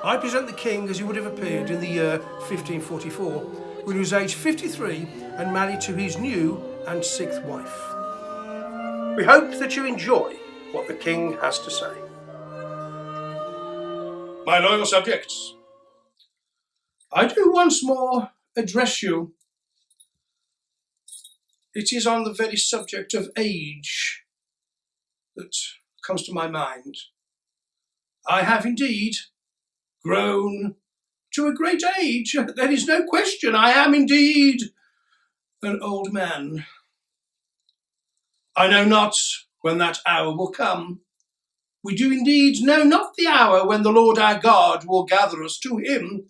I present the king as he would have appeared in the year 1544, when he was aged 53 and married to his new and sixth wife. We hope that you enjoy what the king has to say. My loyal subjects, I do once more address you. It is on the very subject of age that comes to my mind. I have indeed grown to a great age. There is no question. I am indeed an old man. I know not when that hour will come. We do indeed know not the hour when the Lord our God will gather us to him.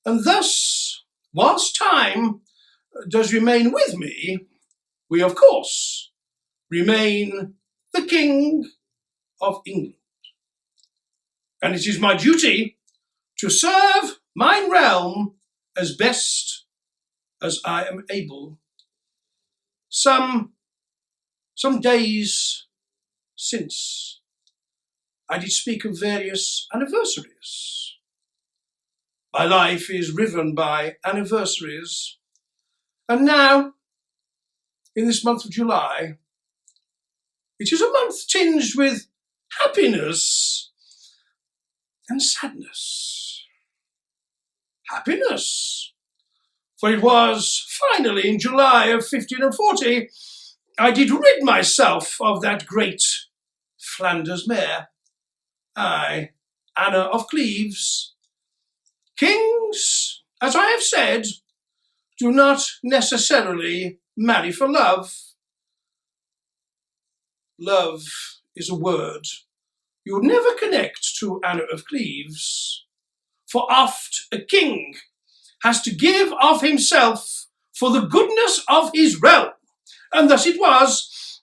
And thus, whilst time does remain with me, we of course remain the King of England. And it is my duty to serve mine realm as best as I am able. Some days since, I did speak of various anniversaries. My life is riven by anniversaries, and now, in this month of July, it is a month tinged with happiness and sadness. Happiness, for it was finally in July of 1540 I did rid myself of that great Flanders mare, Anne of Cleves. Kings, as I have said, do not necessarily marry for love. Love is a word you would never connect to Anne of Cleves, for oft a king has to give of himself for the goodness of his realm, and thus it was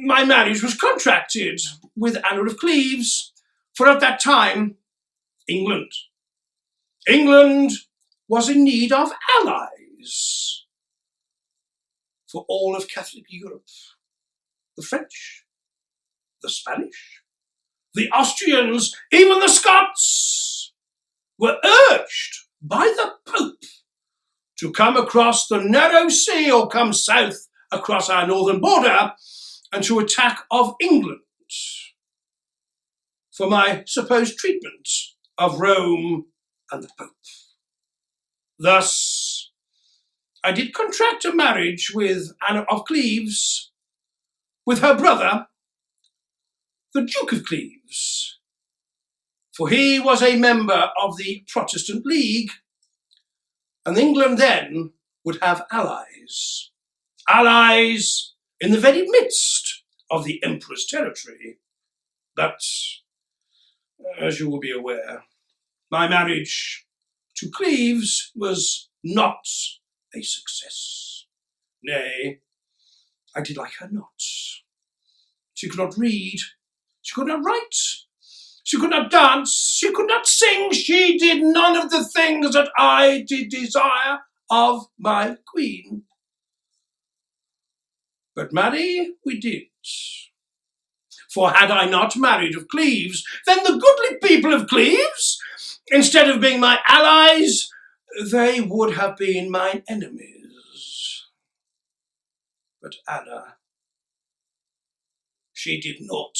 my marriage was contracted with Anne of Cleves, for at that time England was in need of allies for all of Catholic Europe. The French, the Spanish, the Austrians, even the Scots were urged by the Pope to come across the narrow sea or come south across our northern border and to attack of England for my supposed treatment of Rome and the Pope. Thus, I did contract a marriage with Anne of Cleves, with her brother, the Duke of Cleves, for he was a member of the Protestant League, and England then would have allies in the very midst of the Emperor's territory. But, as you will be aware, my marriage to Cleves was not a success. Nay, I did like her not. She could not read, she could not write, she could not dance, she could not sing, she did none of the things that I did desire of my queen. But marry we did. For had I not married of Cleves, then the goodly people of Cleves, instead of being my allies, they would have been mine enemies. But Anna, she did naught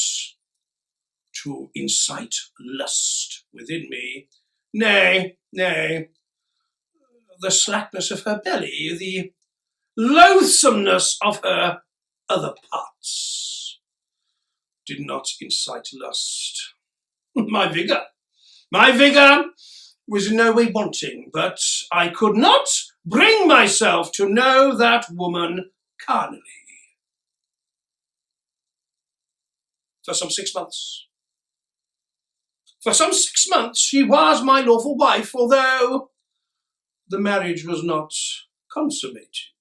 to incite lust within me. Nay, the slackness of her belly, the loathsomeness of her other parts did not incite lust. My vigour was in no way wanting, but I could not bring myself to know that woman carnally. For some 6 months she was my lawful wife, although the marriage was not consummated.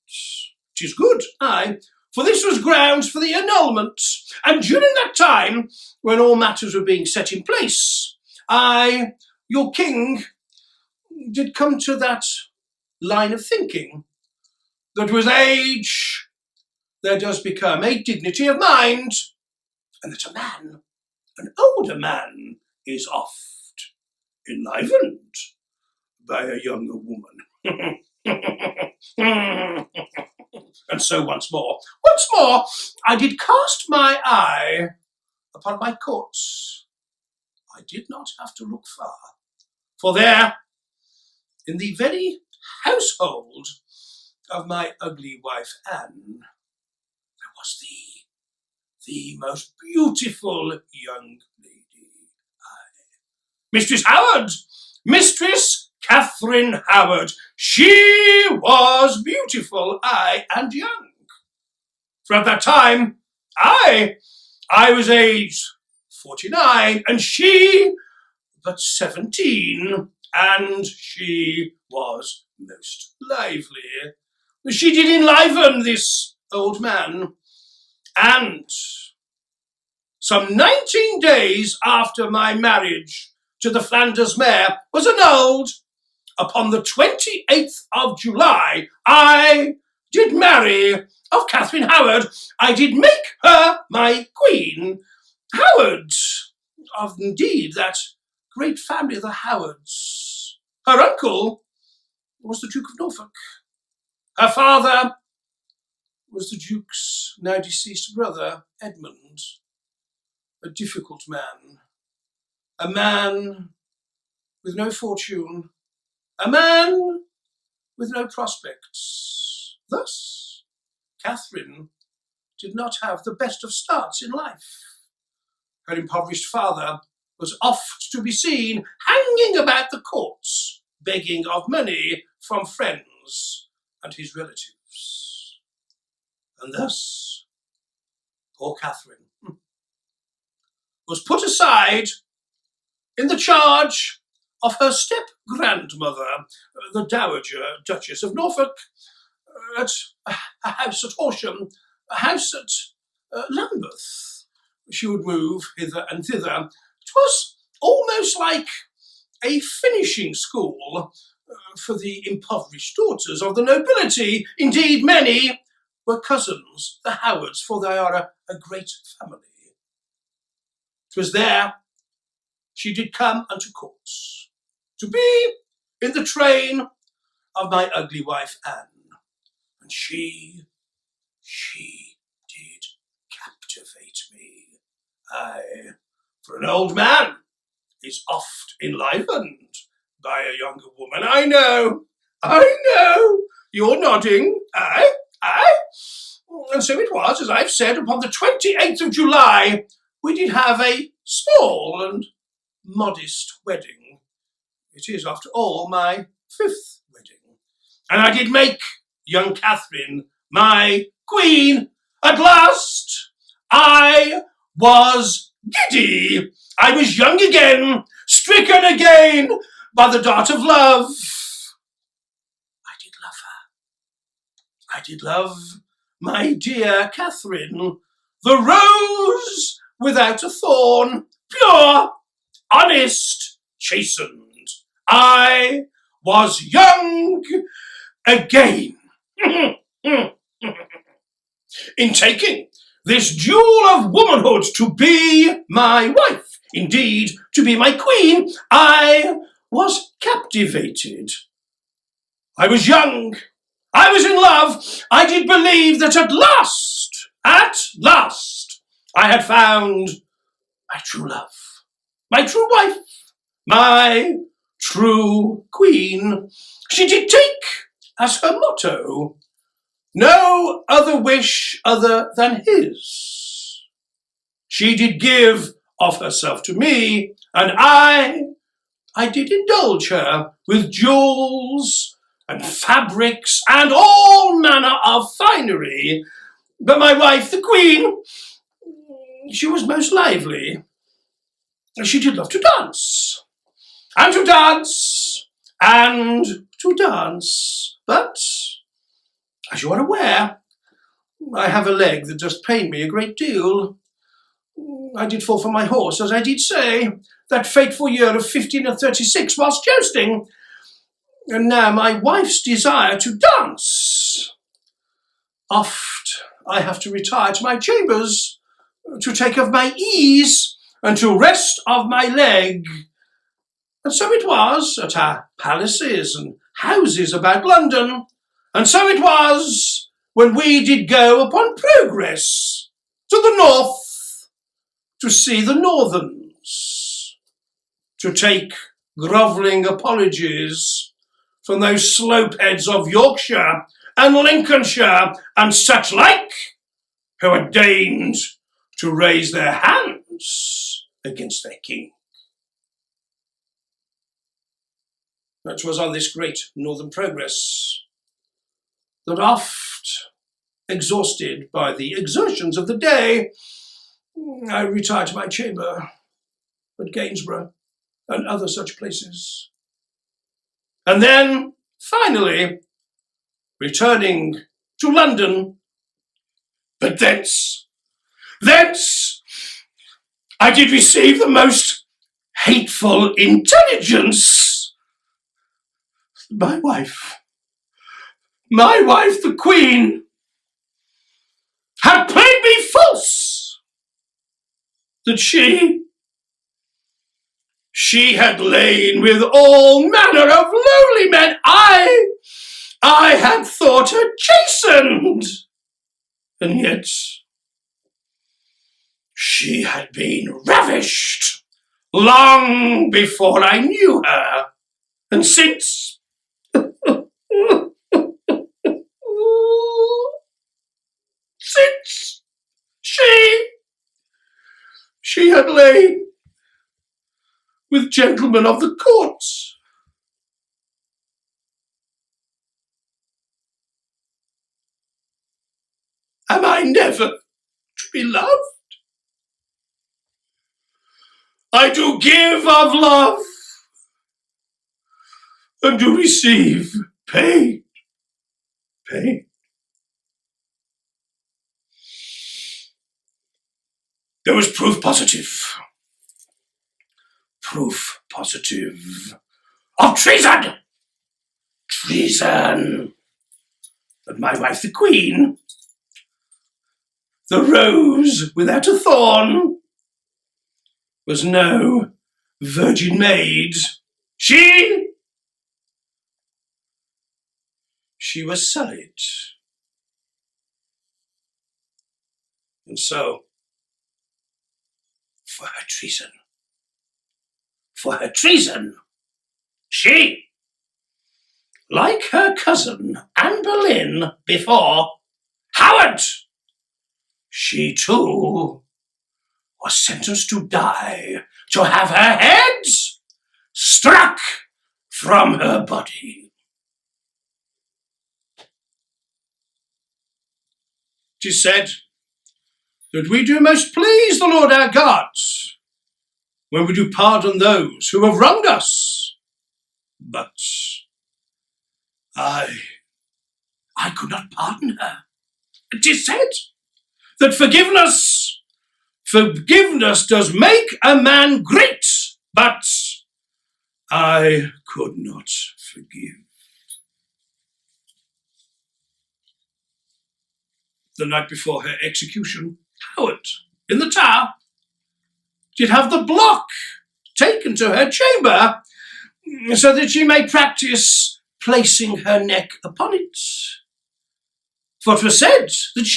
'Tis good, aye, for this was grounds for the annulment, and during that time, when all matters were being set in place, I, your king, did come to that line of thinking that with age there does become a dignity of mind, and that a man, an older man, is oft enlivened by a younger woman. And so once more, I did cast my eye upon my courts. I did not have to look far, for there, in the very household of my ugly wife Anne, there was the most beautiful young lady. Mistress Howard! Mistress Katherine Howard. She was beautiful, aye, and young. For at that time, I was aged 49, and she but 17, and she was most lively. She did enliven this old man, and some 19 days after my marriage to the Flanders mare was annulled, upon the 28th of July, I did marry of Katherine Howard. I did make her my queen. Howard, of indeed that great family, the Howards. Her uncle was the Duke of Norfolk. Her father was the Duke's now deceased brother, Edmund, a difficult man, a man with no fortune, a man with no prospects. Thus, Katherine did not have the best of starts in life. Her impoverished father was oft to be seen hanging about the courts, begging of money from friends and his relatives. And thus, poor Katherine was put aside in the charge of her step-grandmother, the Dowager Duchess of Norfolk, at a house at Horsham, a house at Lambeth. She would move hither and thither. It was almost like a finishing school for the impoverished daughters of the nobility. Indeed, many were cousins, the Howards, for they are a great family. It was there she did come unto courts, to be in the train of my ugly wife Anne. And she did captivate me. Aye, for an old man is oft enlivened by a younger woman. I know, you're nodding, aye. And so it was, as I've said, upon the 28th of July, we did have a small and modest wedding. It is, after all, my 5th wedding. And I did make young Katherine my queen. At last, I was giddy. I was young again, stricken again by the dart of love. I did love her. I did love my dear Katherine, the rose without a thorn, pure, honest, chastened. I was young again. In taking this jewel of womanhood to be my wife, indeed, to be my queen, I was captivated. I was young. I was in love. I did believe that at last, I had found my true love, my true wife, my true queen. She did take as her motto, no other wish other than his. She did give of herself to me, and I did indulge her with jewels and fabrics and all manner of finery. But my wife, the queen, she was most lively. She did love to dance, and to dance, and to dance. But, as you are aware, I have a leg that does pain me a great deal. I did fall from my horse, as I did say, that fateful year of 1536 whilst jousting, and now my wife's desire to dance. Oft I have to retire to my chambers, to take of my ease, and to rest of my leg. And so it was at our palaces and houses about London, and so it was when we did go upon progress to the north to see the Northerns, to take grovelling apologies from those slopeheads of Yorkshire and Lincolnshire and such like, who had deigned to raise their hands against their king. It was on this great northern progress that oft, exhausted by the exertions of the day, I retired to my chamber at Gainsborough and other such places. And then, finally, returning to London, but thence, I did receive the most hateful intelligence. My wife, the Queen, had played me false, that she had lain with all manner of lowly men. I had thought her chastened, and yet she had been ravished long before I knew her, and since she had lain with gentlemen of the courts. Am I never to be loved? I do give of love, and do receive pain. There was proof positive of treason, that my wife the Queen, the rose without a thorn, was no virgin maid. She was sullied. And so, for her treason, she, like her cousin Anne Boleyn before, Howard, she too was sentenced to die, to have her head struck from her body. It is said that we do most please the Lord our God when we do pardon those who have wronged us. But I could not pardon her. It is said that forgiveness does make a man great, but I could not forgive. The night before her execution, Howard, in the Tower, did have the block taken to her chamber so that she may practice placing her neck upon it. For 'twas said that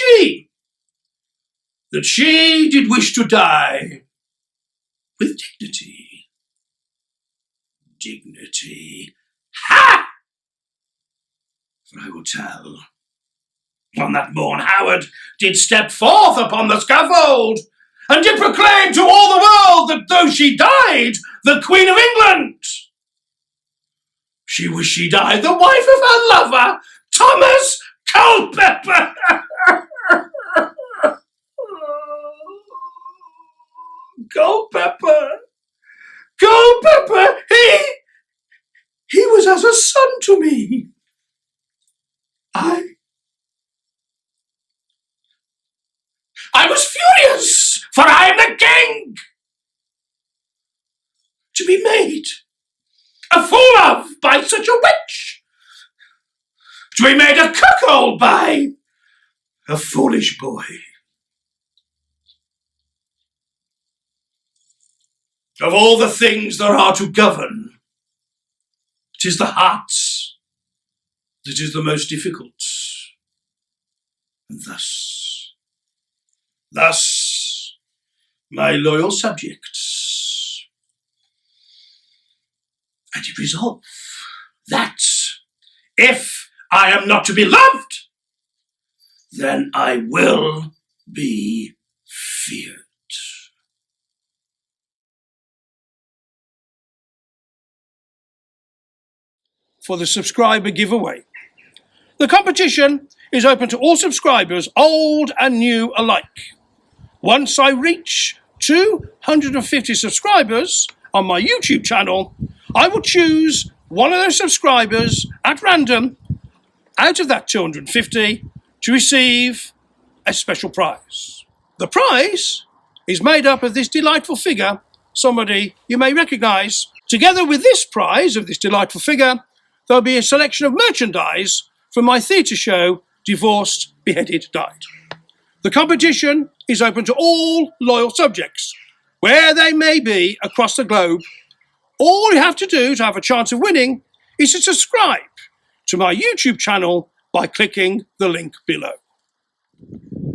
she did wish to die with dignity. Ha! For I will tell, on that morn Howard did step forth upon the scaffold, and did proclaim to all the world that though she died, the Queen of England, she was she died the wife of her lover, Thomas Culpepper. Culpepper, he was as a son to me. I was furious, for I am the king. To be made a fool of by such a witch, to be made a cuckold by a foolish boy. Of all the things there are to govern, it is the heart that is the most difficult. And thus, my loyal subjects, I did resolve that if I am not to be loved, then I will be feared. For the subscriber giveaway. The competition is open to all subscribers, old and new alike. Once I reach 250 subscribers on my YouTube channel, I will choose one of those subscribers at random out of that 250 to receive a special prize. The prize is made up of this delightful figure, somebody you may recognise. Together with this prize of this delightful figure, there'll be a selection of merchandise from my theatre show, Divorced, Beheaded, Died. The competition is open to all loyal subjects, where they may be across the globe. All you have to do to have a chance of winning is to subscribe to my YouTube channel by clicking the link below.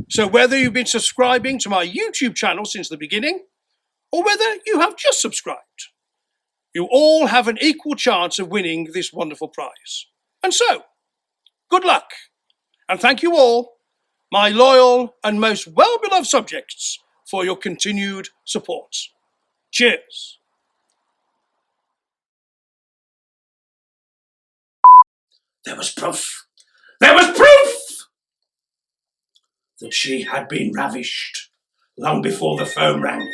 So whether you've been subscribing to my YouTube channel since the beginning, or whether you have just subscribed, you all have an equal chance of winning this wonderful prize. And so, good luck, and thank you all, my loyal and most well-beloved subjects, for your continued support. Cheers. There was proof that she had been ravished long before the phone rang.